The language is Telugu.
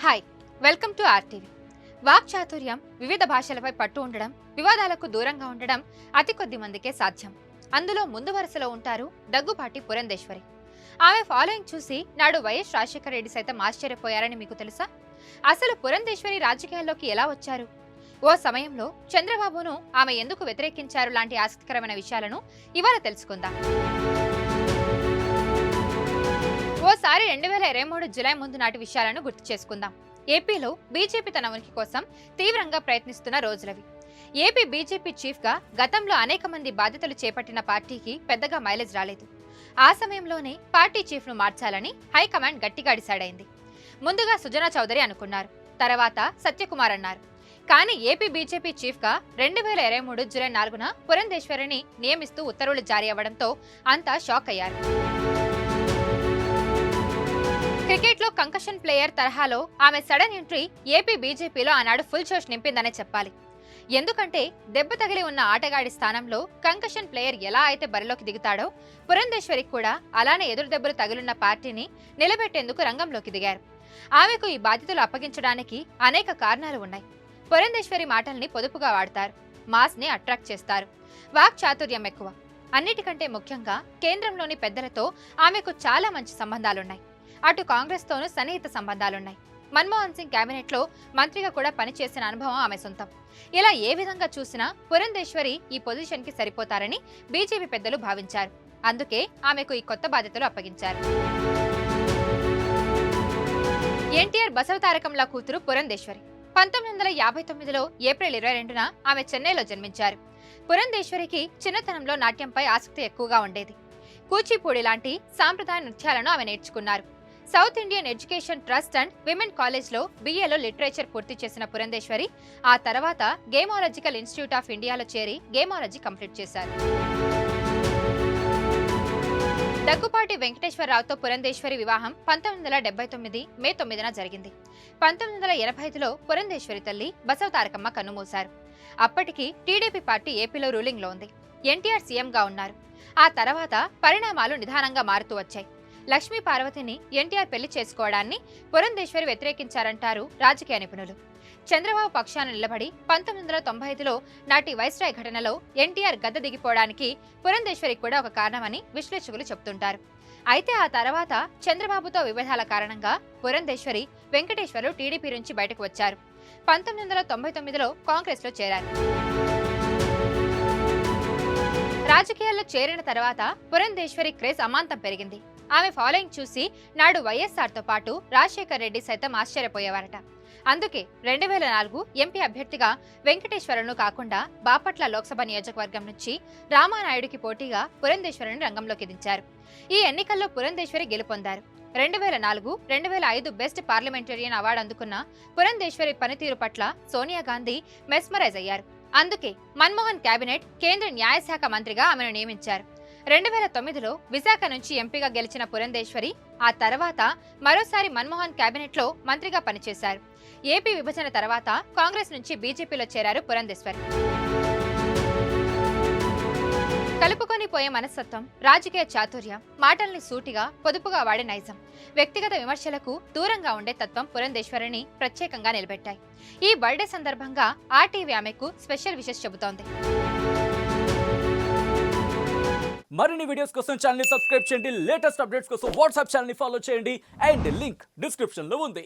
Hi, welcome to RTV. వాక్చాతుర్యం, వివిధ భాషలపై పట్టు ఉండడం, వివాదాలకు దూరంగా ఉండడం అతి కొద్ది మందికే సాధ్యం. అందులో ముందు వరుసలో ఉంటారు దగ్గుపాటి పురంధేశ్వరి. ఆమె ఫాలోయింగ్ చూసి నాడు వైఎస్ రాజశేఖర రెడ్డి సైతం ఆశ్చర్యపోయారని మీకు తెలుసా? అసలు పురంధేశ్వరి రాజకీయాల్లోకి ఎలా వచ్చారు? ఓ సమయంలో చంద్రబాబును ఆమె ఎందుకు వ్యతిరేకించారు లాంటి ఆసక్తికరమైన విషయాలను ఇవాళ తెలుసుకుందాం. ఓసారి 2023 జులై ముందు నాటి విషయాలను గుర్తు చేసుకుందాం. ఏపీలో బీజేపీ తన ఉనికి కోసం తీవ్రంగా ప్రయత్నిస్తున్న రోజులవి. ఏపీ బీజేపీ చీఫ్ గా గతంలో అనేక మంది బాధ్యతలు చేపట్టిన పార్టీకి పెద్దగా మైలేజ్ రాలేదు. ఆ సమయంలోనే పార్టీ చీఫ్ ను మార్చాలని హైకమాండ్ గట్టిగా డిసైడ్ అయింది. ముందుగా సుజనా చౌదరి అనుకున్నారు, తర్వాత సత్యకుమార్ అన్నారు. కానీ ఏపీ బీజేపీ చీఫ్ గా 2023 జులై 4న పురంధేశ్వరిని నియమిస్తూ ఉత్తర్వులు జారీ అవ్వడంతో అంతా షాక్ అయ్యారు. క్రికెట్ లో కంకషన్ ప్లేయర్ తరహాలో ఆమె సడన్ ఎంట్రీ ఏపీ బీజేపీలో ఆనాడు ఫుల్ జోష్ నింపిందనే చెప్పాలి. ఎందుకంటే దెబ్బ తగిలి ఉన్న ఆటగాడి స్థానంలో కంకషన్ ప్లేయర్ ఎలా అయితే బరిలోకి దిగుతాడో పురంధేశ్వరికి కూడా అలానే ఎదురు దెబ్బలు తగిలిన పార్టీని నిలబెట్టేందుకు రంగంలోకి దిగారు. ఆమెకు ఈ బాధ్యతలు అప్పగించడానికి అనేక కారణాలు ఉన్నాయి. పురంధేశ్వరి మాటల్ని పొదుపుగా వాడతారు, మాస్ ని అట్రాక్ట్ చేస్తారు, వాక్ చాతుర్యం ఎక్కువ. అన్నిటికంటే ముఖ్యంగా కేంద్రంలోని పెద్దలతో ఆమెకు చాలా మంచి సంబంధాలున్నాయి. అటు కాంగ్రెస్ తోనూ సన్నిహిత సంబంధాలున్నాయి. మన్మోహన్ సింగ్ కేబినెట్ లో మంత్రిగా కూడా పనిచేసిన అనుభవం ఆమె సొంతం. ఇలా ఏ విధంగా చూసినా పురంధేశ్వరి ఈ పొజిషన్ కి సరిపోతారని బీజేపీ పెద్దలు భావించారు. అందుకే ఆమెకు ఈ కొత్త బాధ్యతలు అప్పగించారు. ఎన్టీఆర్ బసవతారకంల కూతురు పురంధేశ్వరి. 1959లో ఏప్రిల్ 22న ఆమె చెన్నైలో జన్మించారు. పురంధేశ్వరికి చిన్నతనంలో నాట్యంపై ఆసక్తి ఎక్కువగా ఉండేది. కూచిపూడి లాంటి సాంప్రదాయ నృత్యాలను ఆమె నేర్చుకున్నారు. South Indian education trust and women కాలేజ్లో BAలో లిటరేచర్ పూర్తి చేసిన పురంధేశ్వరి ఆ తర్వాత గేమాలజికల్ ఇన్స్టిట్యూట్ ఆఫ్ ఇండియాలో చేరి గేమాలజీ కంప్లీట్ చేశారు. దగ్గుపాటి వెంకటేశ్వరరావుతో పురంధేశ్వరి వివాహం 1979 మే 9న జరిగింది. 1985లో పురంధేశ్వరి తల్లి బసవతారకమ్మ కన్నుమూశారు. అప్పటికి టీడీపీ పార్టీ ఏపీలో రూలింగ్ లో ఉంది. ఎన్టీఆర్ సీఎంగా ఉన్నారు. ఆ తర్వాత పరిణామాలు నిదానంగా మారుతూ వచ్చాయి. లక్ష్మీ పార్వతిని ఎన్టీఆర్ పెళ్లి చేసుకోవడాన్ని పురంధేశ్వరి వ్యతిరేకించారంటారు రాజకీయ నిపుణులు. చంద్రబాబు పక్షాన నిలబడి 1995లో నాటి వైస్రాయ్ ఘటనలో ఎన్టీఆర్ గద్దె దిగిపోవడానికి పురంధేశ్వరి కూడా ఒక కారణమని విశ్లేషకులు చెబుతుంటారు. అయితే ఆ తర్వాత చంద్రబాబుతో విభేదాల కారణంగా పురంధేశ్వరి, వెంకటేశ్వర్లు టీడీపీ నుంచి బయటకు వచ్చారు. 1999లో కాంగ్రెస్ లో చేరారు. రాజకీయాల్లో చేరిన తర్వాత పురంధేశ్వరి క్రేజ్ అమాంతం పెరిగింది. ఆమె ఫాలోయింగ్ చూసి నాడు వైఎస్ఆర్ తో పాటు రాజశేఖర్ రెడ్డి సైతం ఆశ్చర్యపోయేవారట. అందుకే 2004 ఎంపీ అభ్యర్థిగా వెంకటేశ్వరను కాకుండా బాపట్ల లోక్సభ నియోజకవర్గం నుంచి రామానాయుడికి పోటీగా పురంధేశ్వరిని రంగంలోకి దించారు. ఈ ఎన్నికల్లో పురంధేశ్వరి గెలుపొందారు. 2004, 2005 బెస్ట్ పార్లమెంటేరియన్ అవార్డు అందుకున్న పురంధేశ్వరి పనితీరు పట్ల సోనియా గాంధీ మెస్మరైజ్ అయ్యారు. అందుకే మన్మోహన్ కేబినెట్ కేంద్ర న్యాయశాఖ మంత్రిగా ఆమెను నియమించారు. 2009లో విశాఖ నుంచి ఎంపీగా గెలిచిన పురంధేశ్వరి ఆ తర్వాత మరోసారి మన్మోహన్ కేబినెట్ లో మంత్రిగా పనిచేశారు. ఏపీ విభజన తర్వాత కాంగ్రెస్ నుంచి బీజేపీలో చేరారు పురంధేశ్వరి. కలుపుకొని పోయే మనస్తత్వం, రాజకీయ చాతుర్యం, మాటల్ని సూటిగా పొదుపుగా వాడే నైజం, వ్యక్తిగత విమర్శలకు దూరంగా ఉండే తత్వం పురంధేశ్వరిని ప్రత్యేకంగా నిలబెట్టాయి. ఈ బర్త్డే సందర్భంగా ఆర్టీవీ ఆమెకు స్పెషల్ విషెస్ చెబుతోంది. మరిన్ని వీడియోస్ కోసం ఛానల్ ని సబ్స్క్రైబ్ చేయండి. లేటెస్ట్ అప్డేట్స్ కోసం వాట్సాప్ ఛానల్ ని ఫాలో చేయండి. అండ్ లింక్ డిస్క్రిప్షన్ లో ఉంది.